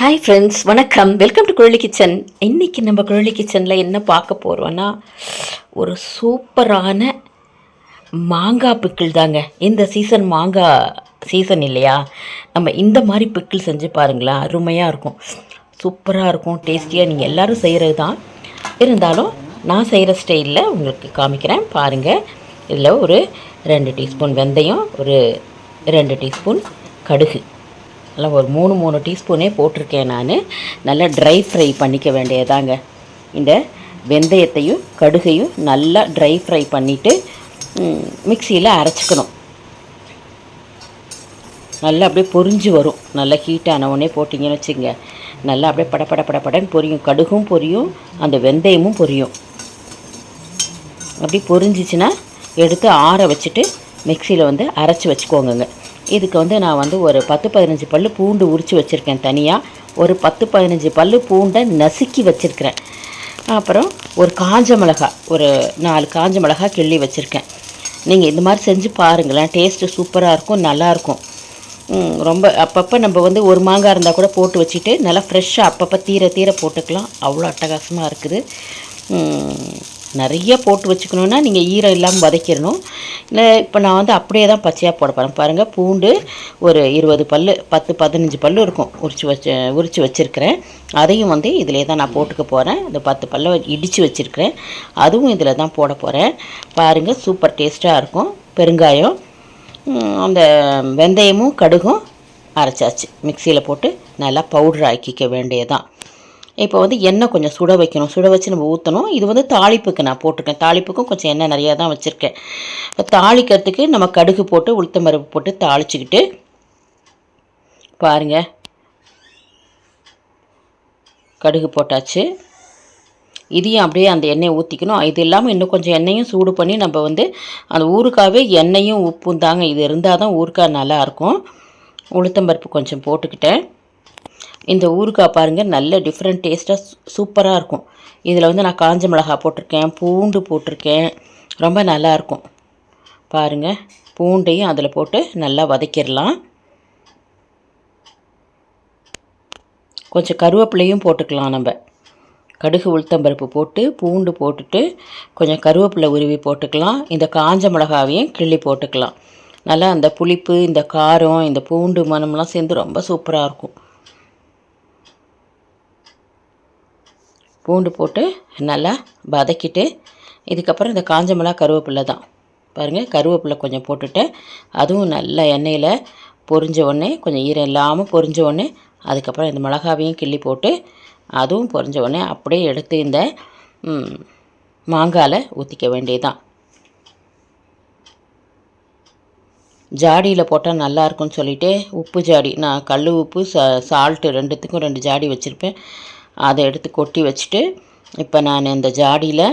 Hi friends, வணக்கம். Welcome to Kuzhali kitchen. இன்றைக்கி நம்ம குழலி கிச்சனில் என்ன பார்க்க போகிறோன்னா, ஒரு சூப்பரான மாங்காய் பிக்கிள் தாங்க. இந்த சீசன் மாங்காய் சீசன் இல்லையா, நம்ம இந்த மாதிரி பிக்கிள் செஞ்சு பாருங்களேன், அருமையாக இருக்கும், சூப்பராக இருக்கும், டேஸ்டியாக. நீங்கள் எல்லோரும் செய்கிறது தான், இருந்தாலும் நான் செய்கிற ஸ்டைலில் உங்களுக்கு காமிக்கிறேன் பாருங்கள். இதில் ஒரு 2 டீஸ்பூன் வெந்தயம், ஒரு 2 டீஸ்பூன் கடுகு, நல்லா ஒரு 3 டீஸ்பூனே போட்டிருக்கேன் நான். நல்லா ட்ரை ஃப்ரை பண்ணிக்க வேண்டியதாங்க. இந்த வெந்தயத்தையும் கடுகையும் நல்லா ட்ரை ஃப்ரை பண்ணிவிட்டு மிக்சியில் அரைச்சிக்கணும். நல்லா அப்படியே பொரிஞ்சு வரும். நல்லா ஹீட்டான உடனே போட்டிங்கன்னு வச்சுங்க, நல்லா அப்படியே படப்படன்னு பொரியும். கடுகும் பொரியும், அந்த வெந்தயமும் பொரியும். அப்படி பொரிஞ்சிச்சின்னா எடுத்து ஆற வச்சுட்டு மிக்சியில் அரைச்சி வச்சுக்கோங்க. இதுக்கு நான் ஒரு 10-15 பல் பூண்டு உரித்து வச்சுருக்கேன் தனியாக. ஒரு 10-15 பல் பூண்டை நசுக்கி வச்சுருக்கிறேன். அப்புறம் ஒரு காஞ்ச மிளகாய், ஒரு 4 காஞ்ச மிளகாய் கிள்ளி வச்சுருக்கேன். நீங்கள் இந்த மாதிரி செஞ்சு பாருங்களேன், டேஸ்ட்டு சூப்பராக இருக்கும், நல்லாயிருக்கும். ரொம்ப அப்பப்போ நம்ம ஒரு மாங்காய் இருந்தால் கூட போட்டு வச்சுட்டு நல்லா ஃப்ரெஷ்ஷாக அப்பப்போ தீர போட்டுக்கலாம். அவ்வளோ அட்டகாசமாக இருக்குது. நிறைய போட்டு வச்சுக்கணுன்னா நீங்கள் ஈரம் இல்லாமல் வதக்கிடணும். இல்லை, இப்போ நான் அப்படியே தான் பச்சையாக போட போகிறேன். பாருங்கள், பூண்டு ஒரு 20 பல் 10-15 பல் இருக்கும் உரித்து வச்சுருக்கிறேன். அதையும் இதிலே தான் நான் போட்டுக்க போகிறேன். இந்த 10 பல்லை இடித்து வச்சுருக்கிறேன், அதுவும் இதில் தான் போட போகிறேன். பாருங்கள், சூப்பர் டேஸ்ட்டாக இருக்கும். பெருங்காயம், அந்த வெந்தயமும் கடுகும் அரைச்சாச்சு. மிக்சியில் போட்டு நல்லா பவுடர் ஆக்கிக்க வேண்டியதான். இப்போ எண்ணெய் கொஞ்சம் சுட வைக்கணும். சுட வச்சு நம்ம ஊற்றணும். இது தாளிப்புக்கு நான் போட்டிருக்கேன். தாளிப்புக்கும் கொஞ்சம் எண்ணெய் நிறையா தான் வச்சுருக்கேன். இப்போ தாளிக்கிறதுக்கு நம்ம கடுகு போட்டு உளுத்தம் பருப்பு போட்டு தாளிச்சிக்கிட்டு பாருங்கள், கடுகு போட்டாச்சு. இதையும் அப்படியே அந்த எண்ணெயை ஊற்றிக்கணும். இது இல்லாமல் இன்னும் கொஞ்சம் எண்ணெயும் சூடு பண்ணி நம்ம அந்த ஊறுகாவே எண்ணெயும் உப்பும் தாங்க. இது இருந்தால் தான் ஊறுகாய் நல்லாயிருக்கும். உளுத்தம் பருப்பு கொஞ்சம் போட்டுக்கிட்டேன். இந்த ஊறுகாய் பாருங்கள், நல்ல டிஃப்ரெண்ட் டேஸ்ட்டாக சூப்பராக இருக்கும். இதில் நான் காஞ்ச மிளகாய் போட்டிருக்கேன், பூண்டு போட்டிருக்கேன், ரொம்ப நல்லாயிருக்கும். பாருங்கள், பூண்டையும் அதில் போட்டு நல்லா வதக்கிடலாம். கொஞ்சம் கருவேப்பிலையும் போட்டுக்கலாம். நம்ம கடுகு உளுத்தம்பருப்பு போட்டு பூண்டு போட்டுட்டு கொஞ்சம் கருவேப்பிலை உருவி போட்டுக்கலாம். இந்த காஞ்ச மிளகாவையும் கிள்ளி போட்டுக்கலாம். நல்லா அந்த புளிப்பு, இந்த காரம், இந்த பூண்டு மணம்லாம் சேர்ந்து ரொம்ப சூப்பராக இருக்கும். பூண்டு போட்டு நல்லா வதக்கிட்டு இதுக்கப்புறம் இந்த காஞ்ச மிளகா கருவேப்பிலை தான். பாருங்கள், கருவேப்பிலை கொஞ்சம் போட்டுட்டேன். அதுவும் நல்லா எண்ணெயில் பொரிஞ்ச உடனே, கொஞ்சம் ஈரம் இல்லாமல் பொரிஞ்ச உடனே அதுக்கப்புறம் இந்த மிளகாவையும் கிள்ளி போட்டு அதுவும் பொரிஞ்ச உடனே அப்படியே எடுத்து இந்த மாங்காயில் ஊற்றிக்க வேண்டியதுதான். ஜாடியில் போட்டால் நல்லாயிருக்குன்னு சொல்லிவிட்டு உப்பு ஜாடி, நான் கல் உப்பு சால்ட்டு ரெண்டுத்துக்கும் 2 ஜாடி வச்சுருப்பேன். அதை எடுத்து கொட்டி வச்சுட்டு இப்போ நான் இந்த ஜாடியில்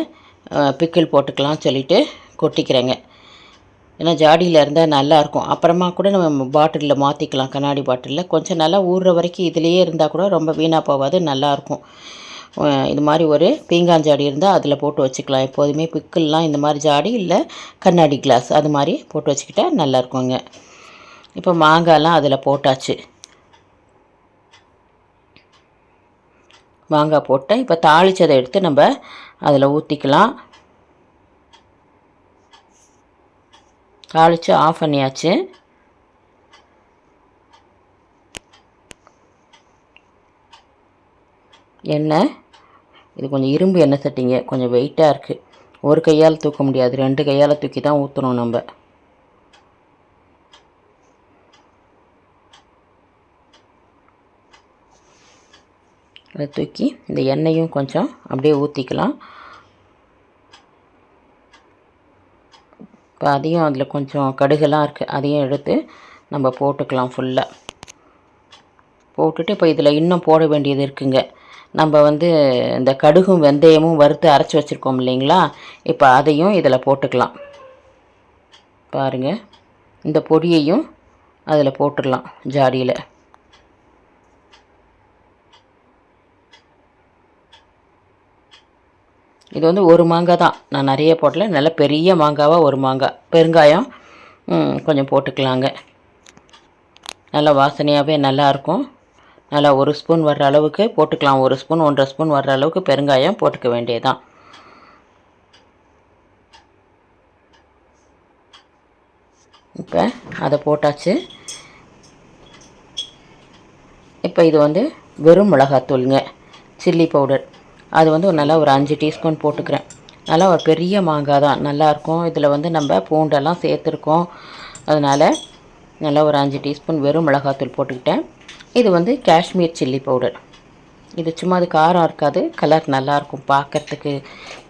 பிக்கிள் போட்டுக்கலாம்னு சொல்லிவிட்டு கொட்டிக்கிறேங்க. ஏன்னா ஜாடியில் இருந்தால் நல்லாயிருக்கும். அப்புறமா கூட நம்ம பாட்டிலில் மாற்றிக்கலாம், கண்ணாடி பாட்டிலில். கொஞ்சம் நல்லா ஊறுற வரைக்கும் இதிலையே இருந்தால் கூட ரொம்ப வீணாக போகாது, நல்லாயிருக்கும். இது மாதிரி ஒரு பீங்கான் ஜாடி இருந்தால் அதில் போட்டு வச்சுக்கலாம். எப்போதுமே பிக்கிள்லாம் இந்த மாதிரி ஜாடி, இல்லை கண்ணாடி கிளாஸ், அது மாதிரி போட்டு வச்சுக்கிட்டால் நல்லாயிருக்குங்க. இப்போ மாங்காய்லாம் அதில் போட்டாச்சு. மாங்காய் போட்டேன். இப்போ தாளித்ததை எடுத்து நம்ம அதில் ஊற்றிக்கலாம். தாளித்து ஆஃப் பண்ணியாச்சு. எண்ணெய், இது கொஞ்சம் இரும்பு எண்ணெய் சட்டிங்க, கொஞ்சம் வெயிட்டாக இருக்குது. ஒரு கையால் தூக்க முடியாது, 2 கையால் தூக்கி தான் ஊற்றணும். நம்ம அதை தூக்கி இந்த எண்ணெயும் கொஞ்சம் அப்படியே ஊற்றிக்கலாம். இப்போ அதையும் அதில் கொஞ்சம் கடுகெல்லாம் இருக்குது, அதையும் எடுத்து நம்ம போட்டுக்கலாம் ஃபுல்லாக. போட்டுட்டு இப்போ இதில் இன்னும் போட வேண்டியது இருக்குங்க. நம்ம இந்த கடுகும் வெந்தயமும் வறுத்து அரைச்சி வச்சுருக்கோம் இல்லைங்களா, இப்போ அதையும் இதில் போட்டுக்கலாம். பாருங்கள், இந்த பொடியையும் அதில் போட்டுடலாம் ஜாடியில். இது ஒரு மாங்காய் தான், நான் நிறைய போடல, நல்ல பெரிய மாங்காவாக ஒரு மாங்காய். பெருங்காயம் கொஞ்சம் போட்டுக்கலாங்க, நல்ல வாசனையாகவே நல்லாயிருக்கும். நல்லா 1 ஸ்பூன் வர்ற அளவுக்கு போட்டுக்கலாம். 1 ஸ்பூன் 1.5 ஸ்பூன் வர்ற அளவுக்கு பெருங்காயம் போட்டுக்க வேண்டியதுதான். இப்போ அதை போட்டாச்சு. இப்போ இது வந்து வெறும் மிளகாத்தூளுங்க, சில்லி பவுடர். அது வந்து நல்லா ஒரு 5 டீஸ்பூன் போட்டுக்கிறேன். நல்லா ஒரு பெரிய மாங்காய் தான், நல்லாயிருக்கும். இதில் வந்து நம்ம பூண்டெல்லாம் சேர்த்துருக்கோம். அதனால் நல்லா ஒரு 5 டீஸ்பூன் வெறும் மிளகாத்தூள் போட்டுக்கிட்டேன். இது வந்து காஷ்மீர் சில்லி பவுடர். இது சும்மா அது காரம் இருக்காது, கலர் நல்லாயிருக்கும் பார்க்குறதுக்கு.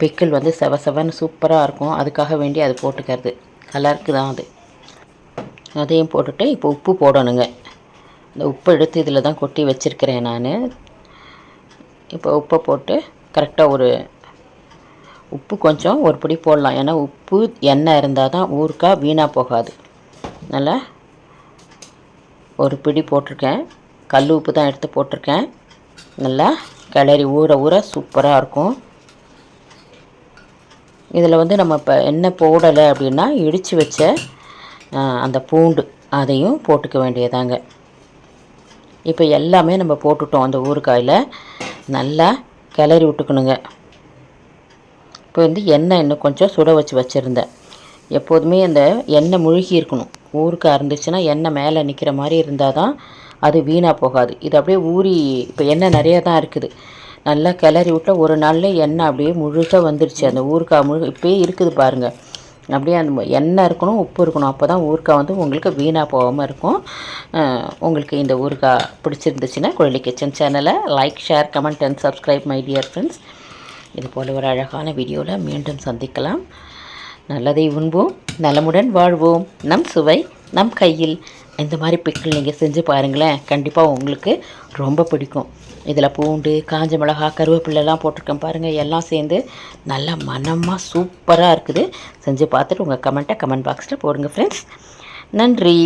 பிக்கிள் வந்து செவன்னு சூப்பராக இருக்கும். அதுக்காக வேண்டி அது போட்டுக்கிறது, கலருக்கு தான் அது. அதையும் போட்டுட்டு இப்போ உப்பு போடணுங்க. இந்த உப்பை எடுத்து இதில் தான் கொட்டி வச்சுருக்கிறேன் நான். இப்போ உப்பை போட்டு கரெக்டாக உப்பு கொஞ்சம் ஒரு பிடி போடலாம். ஏன்னா உப்பு எண்ணெய் இருந்தால் தான் ஊறுகாய் வீணாக போகாது. நல்லா ஒரு பிடி போட்டிருக்கேன். கல் உப்பு தான் எடுத்து போட்டிருக்கேன். நல்லா கிளறி ஊற சூப்பராக இருக்கும். இதில் வந்து நம்ம இப்போ எண்ணெய் போடலை அப்படின்னா இடித்து வச்ச அந்த பூண்டு அதையும் போட்டுக்க வேண்டியதாங்க. இப்போ எல்லாமே நம்ம போட்டுட்டோம். அந்த ஊறுகாயில் நல்லா கிளறி விட்டுக்கணுங்க. இப்போ வந்து எண்ணெய் இன்னும் கொஞ்சம் சுட வச்சுருந்தேன். எப்போதுமே அந்த எண்ணெய் முழுகி இருக்கணும். ஊறுகாய் இருந்துச்சுன்னா எண்ணெய் மேலே நிற்கிற மாதிரி இருந்தால் தான் அது வீணாக போகாது. இது அப்படியே ஊறி இப்போ எண்ணெய் நிறையா தான் இருக்குது. நல்லா கிளறி விட்டால் ஒரு நாளில் எண்ணெய் அப்படியே முழுசாக வந்துடுச்சு. அந்த ஊறுகாய் இப்போயே இருக்குது பாருங்கள். அப்படியே அந்த எண்ணெய் இருக்கணும், உப்பு இருக்கணும். அப்போ தான் ஊறுகாய் வந்து உங்களுக்கு வீணாக போகாமல் இருக்கும். உங்களுக்கு இந்த ஊறுகாய் பிடிச்சிருந்துச்சுன்னா குழலி கிச்சன் சேனலை like, share, comment and subscribe my dear friends. இது போல் ஒரு அழகான வீடியோவில் மீண்டும் சந்திக்கலாம். நல்லதை உண்போம், நலமுடன் வாழ்வோம். நம் சுவை நம் கையில். இந்த மாதிரி பிக்கிள் நீங்கள் செஞ்சு பாருங்களேன், கண்டிப்பாக உங்களுக்கு ரொம்ப பிடிக்கும். இதில் பூண்டு, காஞ்ச மிளகா, கருவேப்பிலெல்லாம் போட்டிருக்கேன் பாருங்கள். எல்லாம் சேர்ந்து நல்லா மணமாக சூப்பராக இருக்குது. செஞ்சு பார்த்துட்டு உங்கள் கமெண்ட் பாக்ஸில் போடுங்க ஃப்ரெண்ட்ஸ். நன்றி.